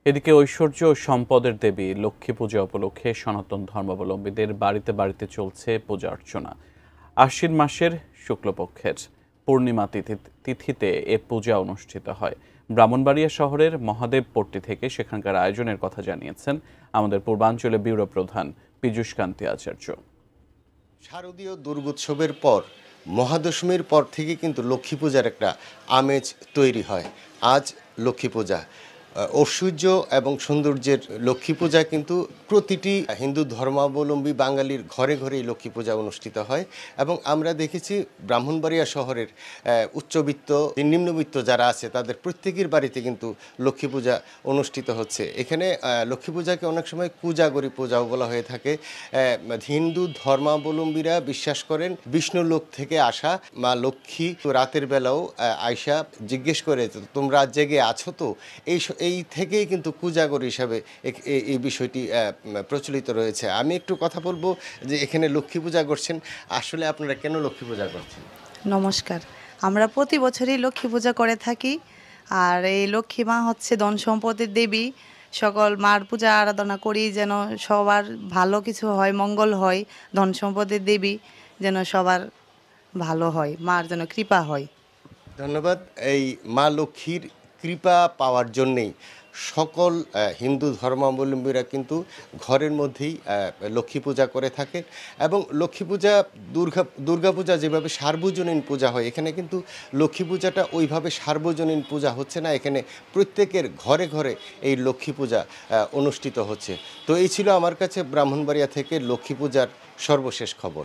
এদিকে ঐশ্বর্য ও সম্পদের দেবী লক্ষ্মী পূজা উপলক্ষে সনাতন ধর্মাবলম্বীদের বাড়িতে বাড়িতে চলছে পূজা অর্চনা। আশ্বিন মাসের শুক্লপক্ষের পূর্ণিমা তিথিতে এ পূজা অনুষ্ঠিত হয়। ব্রাহ্মণবাড়িয়া শহরের মহাদেবপট্টি থেকে সেখানকার আয়োজনের কথা জানিয়েছেন আমাদের পূর্বাঞ্চলে ব্যুরো প্রধান পীযূষ কান্তি আচার্য। শারদীয় দুর্গোৎসবের পর মহাদশমীর পর থেকে কিন্তু লক্ষ্মী পূজার একটা আমেজ তৈরি হয়। আজ লক্ষ্মী পূজা, ঐশ্বর্য এবং সৌন্দর্যের লক্ষ্মী পূজা কিন্তু প্রতিটি হিন্দু ধর্মাবলম্বী বাঙালির ঘরে ঘরেই লক্ষ্মী পূজা অনুষ্ঠিত হয়। এবং আমরা দেখেছি ব্রাহ্মণবাড়িয়া শহরের উচ্চবিত্ত নিম্নবিত্ত যারা আছে তাদের প্রত্যেকের বাড়িতে কিন্তু লক্ষ্মী পূজা অনুষ্ঠিত হচ্ছে। এখানে লক্ষ্মী পূজাকে অনেক সময় কুজাগরী পূজাও বলা হয়ে থাকে। হিন্দু ধর্মাবলম্বীরা বিশ্বাস করেন বিষ্ণু লোক থেকে আসা মা লক্ষ্মী রাতের বেলাও আয়সা জিজ্ঞেস করে তোমরা জেগে আছো তো, এই থেকেই কিন্তু কুজাগর হিসাবে এই বিষয়টি প্রচলিত রয়েছে। আমি একটু কথা বলবো যে এখানে লক্ষ্মী পূজা করছেন, আসলে আপনারা কেন লক্ষ্মী পূজা করছেন? নমস্কার, আমরা প্রতি বছরই লক্ষ্মী পূজা করে থাকি। আর এই লক্ষ্মী মা হচ্ছে ধন সম্পদের দেবী। সকল মার পূজা আরাধনা করি যেন সবার ভালো কিছু হয়, মঙ্গল হয়। ধন সম্পদের দেবী যেন সবার ভালো হয়, মার যেন কৃপা হয়। ধন্যবাদ। এই মা লক্ষ্মীর কৃপা পাওয়ার জন্যেই সকল হিন্দু ধর্মাবলম্বীরা কিন্তু ঘরের মধ্যেই লক্ষ্মী পূজা করে থাকে। এবং লক্ষ্মী পূজা দুর্গা পূজা যেভাবে সার্বজনীন পূজা হয়, এখানে কিন্তু লক্ষ্মী পূজাটা ওইভাবে সার্বজনীন পূজা হচ্ছে না। এখানে প্রত্যেকের ঘরে ঘরে এই লক্ষ্মী পূজা অনুষ্ঠিত হচ্ছে। তো এই ছিল আমার কাছে ব্রাহ্মণবাড়িয়া থেকে লক্ষ্মী পূজার সর্বশেষ খবর।